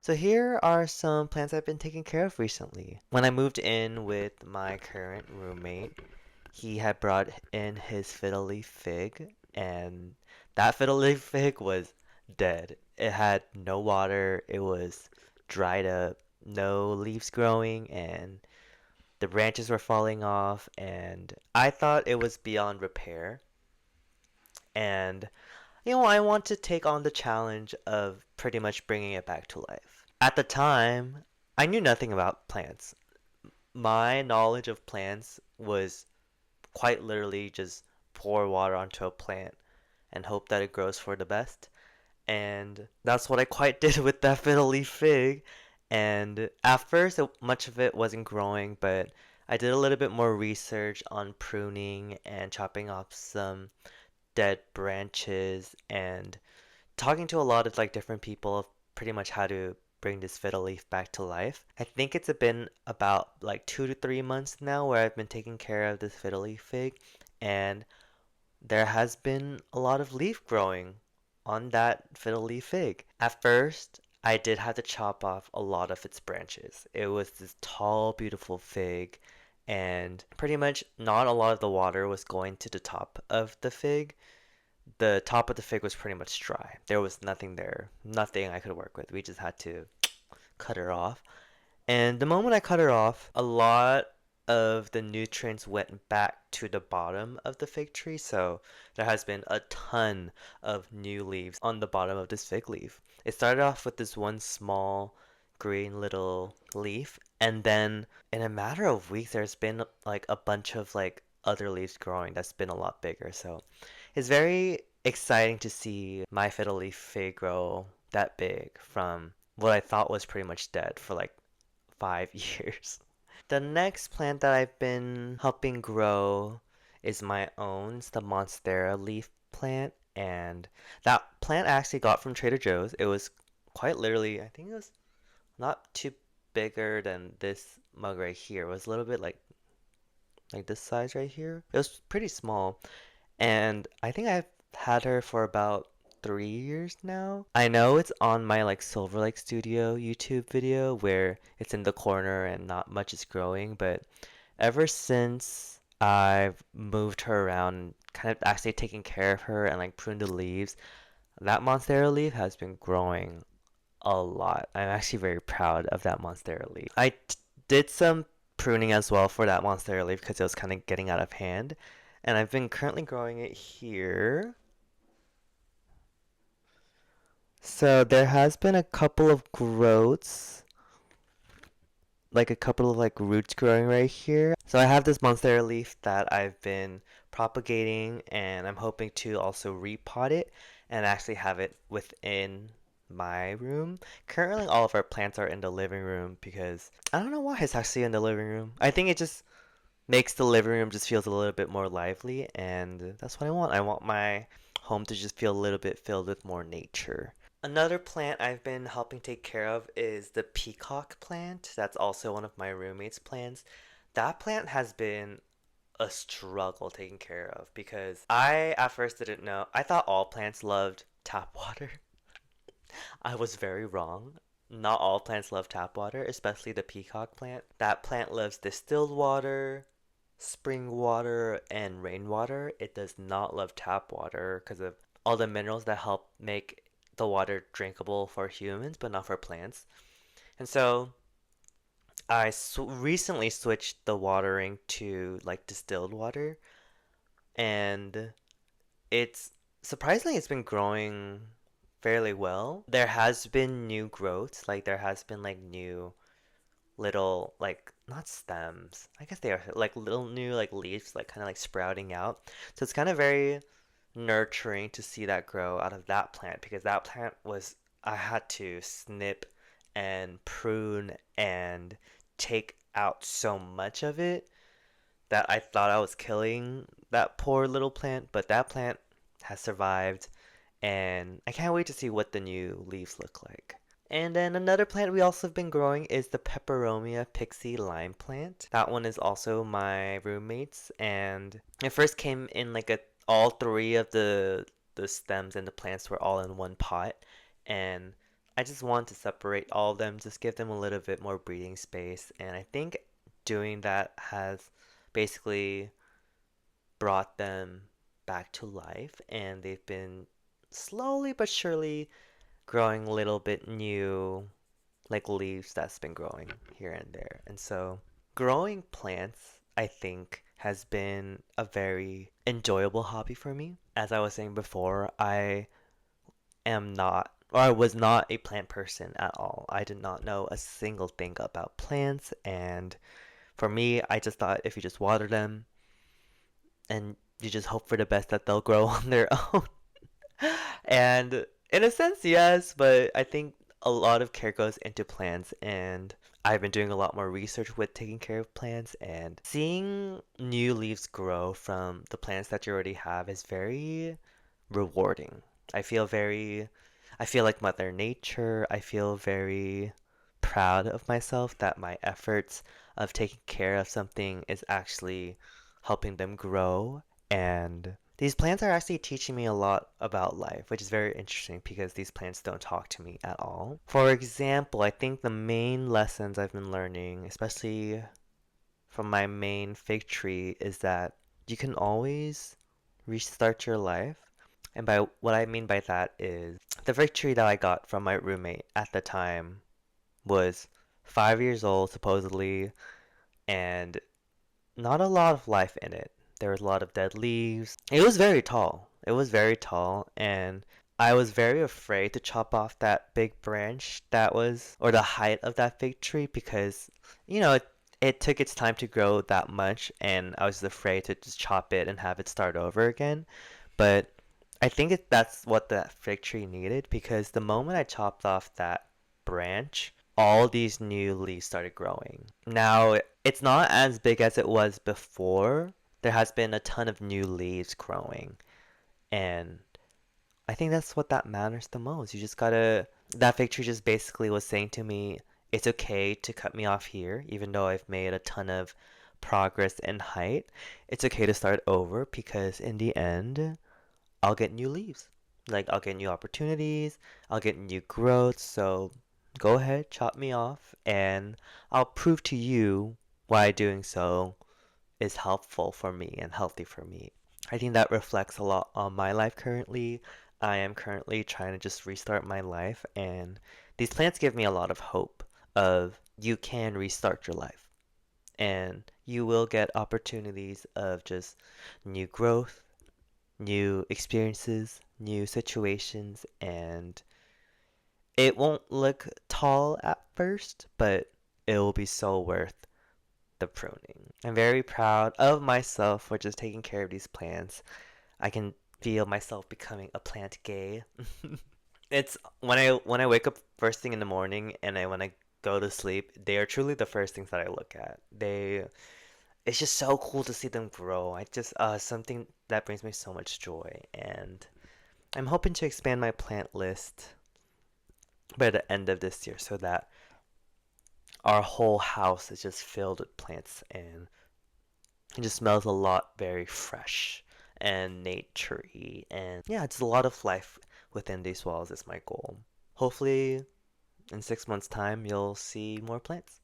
So here are some plants I've been taking care of recently. When I moved in with my current roommate, he had brought in his fiddle leaf fig, and that fiddle leaf fig was dead. It had no water, it was dried up, no leaves growing, and the branches were falling off, and I thought it was beyond repair. And I want to take on the challenge of pretty much bringing it back to life. At the time, I knew nothing about plants. My knowledge of plants was quite literally just pour water onto a plant and hope that it grows for the best. And that's what I quite did with that fiddle leaf fig. And at first, much of it wasn't growing, but I did a little bit more research on pruning and chopping off some dead branches and talking to a lot of like different people of pretty much how to bring this fiddle leaf back to life. I think it's been about like 2 to 3 months now where I've been taking care of this fiddle leaf fig, and there has been a lot of leaf growing on that fiddle leaf fig. At first, I did have to chop off a lot of its branches. It was this tall, beautiful fig, and pretty much not a lot of the water was going to the top of the fig. The top of the fig was pretty much dry. There was nothing there, nothing I could work with. We just had to cut her off. And the moment I cut her off, a lot of the nutrients went back to the bottom of the fig tree. So there has been a ton of new leaves on the bottom of this fig leaf. It started off with this one small green little leaf, and then in a matter of weeks, there's been like a bunch of like other leaves growing that's been a lot bigger. So it's very exciting to see my fiddle leaf fig grow that big from what I thought was pretty much dead for like 5 years. The next plant that I've been helping grow is my own. It's the monstera leaf plant, and that plant I actually got from Trader Joe's. It was quite literally, I think it was not too bigger than this mug right here. It was a little bit like this size right here. It was pretty small, and I think I've had her for about 3 years now. I know it's on my like Silver Lake Studio YouTube video where it's in the corner and not much is growing, but ever since I've moved her around, kind of actually taking care of her and like pruned the leaves, that monstera leaf has been growing a lot. I'm actually very proud of that monstera leaf. Did some pruning as well for that monstera leaf because it was kind of getting out of hand, and I've been currently growing it here. So there has been a couple of growths, like a couple of like roots growing right here. So I have this monstera leaf that I've been propagating, and I'm hoping to also repot it and actually have it within my room. Currently all of our plants are in the living room because I don't know why it's actually in the living room. I think it just makes the living room just feels a little bit more lively, and that's what I want. I want my home to just feel a little bit filled with more nature. Another plant I've been helping take care of is the peacock plant. That's also one of my roommate's plants. That plant has been a struggle taking care of because I at first didn't know. I thought all plants loved tap water. I was very wrong. Not all plants love tap water, especially the peacock plant. That plant loves distilled water, spring water, and rainwater. It does not love tap water because of all the minerals that help make the water drinkable for humans, but not for plants. And so I recently switched the watering to like distilled water, and it's surprisingly it's been growing fairly well. There has been new growths, like there has been like new little like not stems. I guess they are like little new like leaves like kind of like sprouting out. So it's kind of very nurturing to see that grow out of that plant because that plant was I had to snip and prune and take out so much of it that I thought I was killing that poor little plant, but that plant has survived, and I can't wait to see what the new leaves look like. And then another plant we also have been growing is the pepperomia pixie lime plant. That one is also my roommate's, and it first came in like a all three of the stems and the plants were all in one pot, and I just want to separate all of them, just give them a little bit more breathing space. And I think doing that has basically brought them back to life, and they've been slowly but surely growing a little bit new, like leaves that's been growing here and there. And so growing plants, I think, has been a very enjoyable hobby for me. As I was saying before, I was not a plant person at all. I did not know a single thing about plants, and for me, I just thought if you just water them and you just hope for the best that they'll grow on their own. And in a sense, yes, but I think a lot of care goes into plants, and I've been doing a lot more research with taking care of plants, and seeing new leaves grow from the plants that you already have is very rewarding. I feel very, I feel like Mother Nature. I feel very proud of myself that my efforts of taking care of something is actually helping them grow. And these plants are actually teaching me a lot about life, which is very interesting because these plants don't talk to me at all. For example, I think the main lessons I've been learning, especially from my main fig tree, is that you can always restart your life. And by what I mean by that is the fig tree that I got from my roommate at the time was 5 years old, supposedly, and not a lot of life in it. There was a lot of dead leaves. It was very tall. It was very tall, and I was very afraid to chop off that big branch that was, or the height of that fig tree because, it took its time to grow that much, and I was afraid to just chop it and have it start over again. But I think that's what that fig tree needed because the moment I chopped off that branch, all these new leaves started growing. Now, it's not as big as it was before. There has been a ton of new leaves growing, and I think that's what that matters the most. You just gotta. That fig tree just basically was saying to me, it's okay to cut me off here, even though I've made a ton of progress in height. It's okay to start over because in the end, I'll get new leaves. Like, I'll get new opportunities, I'll get new growth. So go ahead, chop me off, and I'll prove to you why doing so is helpful for me and healthy for me. I think that reflects a lot on my life currently. I am currently trying to just restart my life, and these plants give me a lot of hope of you can restart your life and you will get opportunities of just new growth, new experiences, new situations, and it won't look tall at first, but it will be so worth the pruning. I'm very proud of myself for just taking care of these plants. I can feel myself becoming a plant gay. It's when I wake up first thing in the morning and when I go to sleep, they are truly the first things that I look at. It's just so cool to see them grow. I just something that brings me so much joy, and I'm hoping to expand my plant list by the end of this year so that our whole house is just filled with plants and it just smells a lot very fresh and naturey. And yeah, it's a lot of life within these walls is my goal. Hopefully in 6 months' time you'll see more plants.